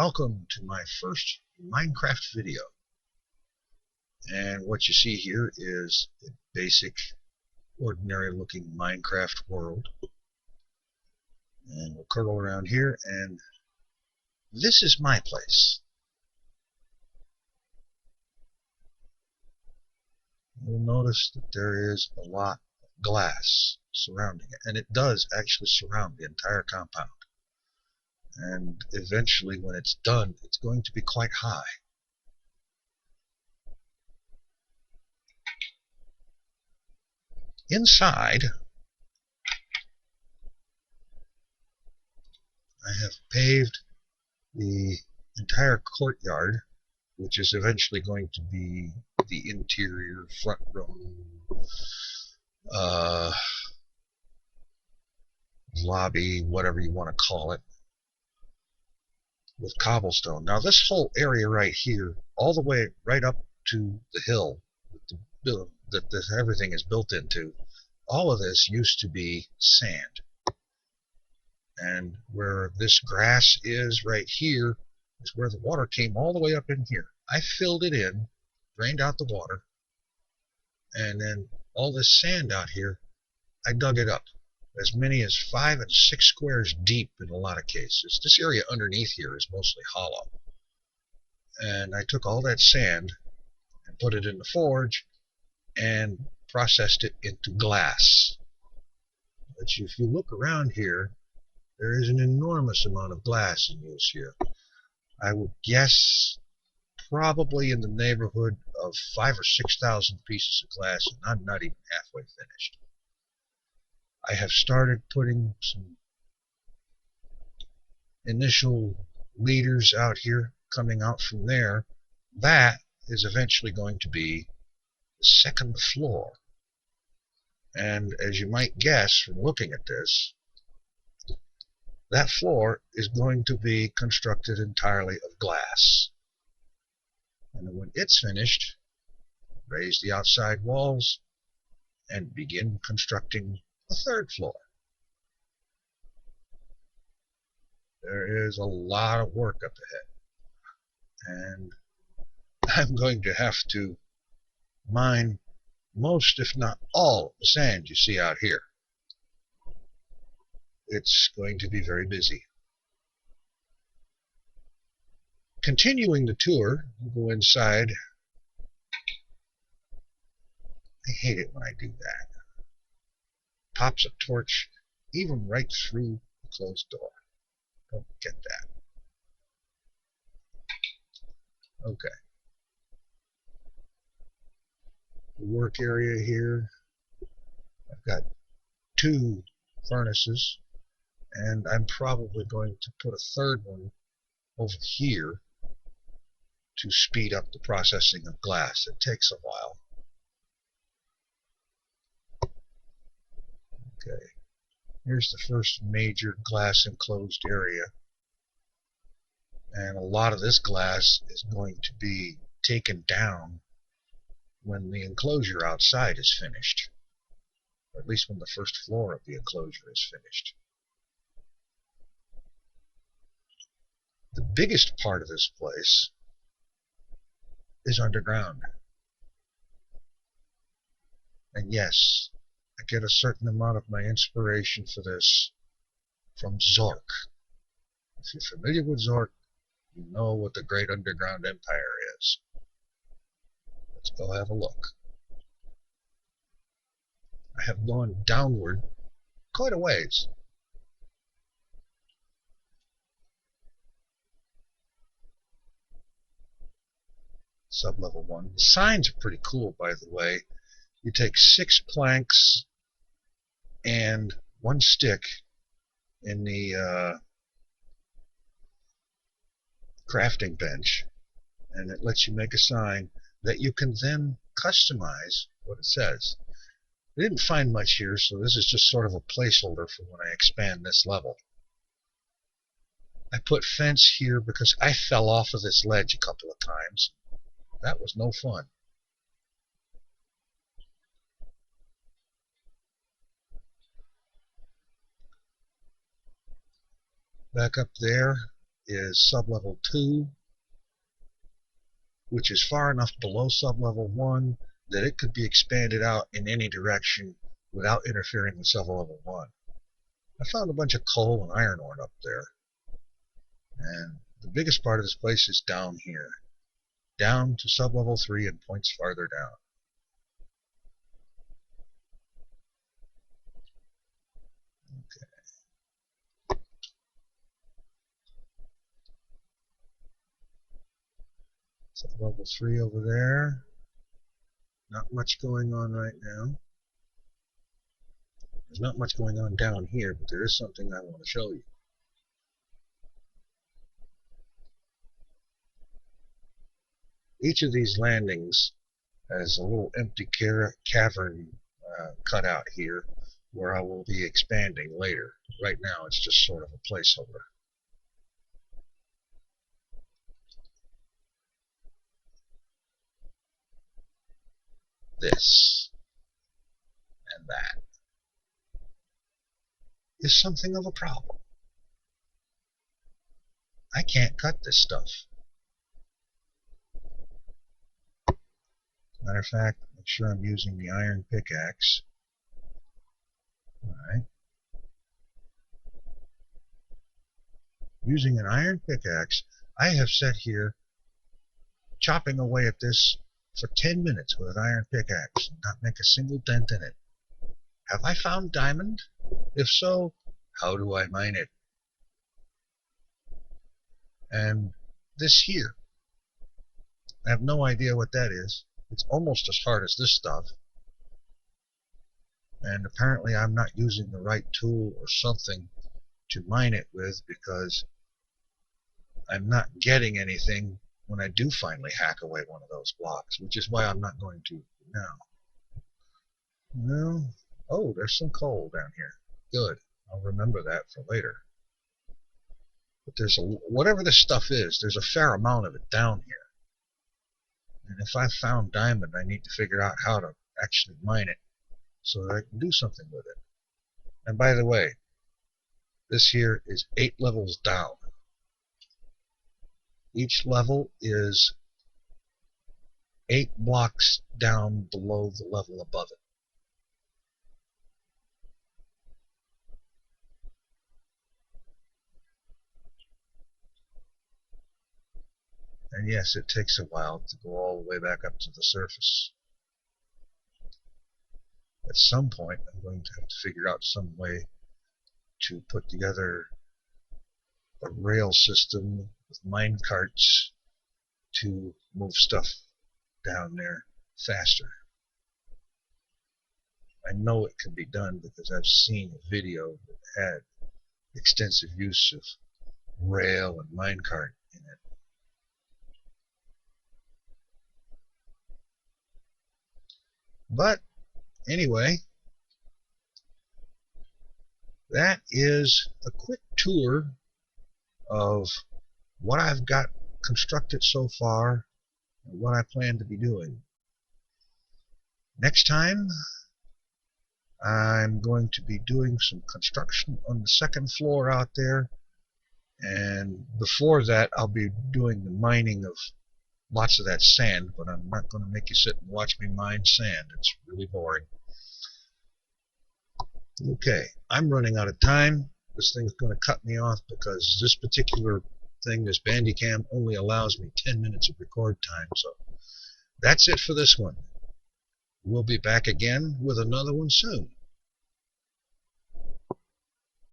Welcome to my first Minecraft video. And what you see here is a basic, ordinary looking Minecraft world. And we'll curl around here, and this is my place. You'll notice that there is a lot of glass surrounding it, and it does actually surround the entire compound. And eventually, when it's done, it's going to be quite high. Inside, I have paved the entire courtyard, which is eventually going to be the interior front room, lobby, whatever you want to call it, with cobblestone. Now this whole area right here, all the way right up to the hill that everything is built into, all of this used to be sand. And where this grass is right here is where the water came all the way up in here. I filled it in, drained out the water, and then all this sand out here, I dug it up. As many as 5 and 6 squares deep in a lot of cases. This area underneath here is mostly hollow. And I took all that sand and put it in the forge and processed it into glass. But if you look around here, there is an enormous amount of glass in use here. I would guess probably in the neighborhood of 5,000 or 6,000 pieces of glass, and I'm not even halfway finished. I have started putting some initial leaders out here coming out from there. That is eventually going to be the second floor. And as you might guess from looking at this, that floor is going to be constructed entirely of glass. And when it's finished, raise the outside walls and begin constructing the third floor. There is a lot of work up ahead, and I'm going to have to mine most, if not all, of the sand you see out here. It's going to be very busy. Continuing the tour, we'll go inside. I hate it when I do that. Pops a torch even right through the closed door. Don't get that. Okay. The work area here, I've got 2 furnaces, and I'm probably going to put a third one over here to speed up the processing of glass. It takes a while. Okay, here's the first major glass enclosed area, and a lot of this glass is going to be taken down when the enclosure outside is finished, or at least when the first floor of the enclosure is finished. The biggest part of this place is underground, and yes, I get a certain amount of my inspiration for this from Zork. If you're familiar with Zork, you know what the Great Underground Empire is. Let's go have a look. I have gone downward quite a ways. Sub-level 1. The signs are pretty cool, by the way. You take 6 planks and 1 stick in the crafting bench, and it lets you make a sign that you can then customize what it says. I didn't find much here, so this is just sort of a placeholder for when I expand this level. I put fence here because I fell off of this ledge a couple of times. That was no fun. Back up there, is sublevel 2, which is far enough below sublevel 1 that it could be expanded out in any direction without interfering with sublevel 1. I found a bunch of coal and iron ore up there. And the biggest part of this place is down here. Down to sublevel 3 and points farther down. Okay. Sublevel 3 over there. Not much going on right now. There's not much going on down here, but there is something I want to show you. Each of these landings has a little empty cavern cut out here where I will be expanding later. Right now it's just sort of a placeholder. This and that is something of a problem. I can't cut this stuff. Matter of fact, make sure I'm using the iron pickaxe. Alright. Using an iron pickaxe, I have sat here chopping away at this for 10 minutes with an iron pickaxe and not make a single dent in it. Have I found diamond? If so, how do I mine it? And this here, I have no idea what that is. It's almost as hard as this stuff. And apparently I'm not using the right tool or something to mine it with, because I'm not getting anything when I do finally hack away one of those blocks, which is why I'm not going to now. No. Oh, there's some coal down here. Good. I'll remember that for later. But there's whatever this stuff is, there's a fair amount of it down here. And if I found diamond, I need to figure out how to actually mine it so that I can do something with it. And by the way, this here is 8 levels down. Each level is 8 blocks down below the level above it. And yes, it takes a while to go all the way back up to the surface. At some point, I'm going to have to figure out some way to put together a rail system with mine carts to move stuff down there faster. I know it can be done because I've seen a video that had extensive use of rail and mine cart in it. But anyway, that is a quick tour of what I've got constructed so far and what I plan to be doing. Next time, I'm going to be doing some construction on the second floor out there, and before that I'll be doing the mining of lots of that sand, but I'm not going to make you sit and watch me mine sand. It's really boring. Okay, I'm running out of time. This thing's going to cut me off because this particular thing, this Bandicam, only allows me 10 minutes of record time. So that's it for this one. We'll be back again with another one soon.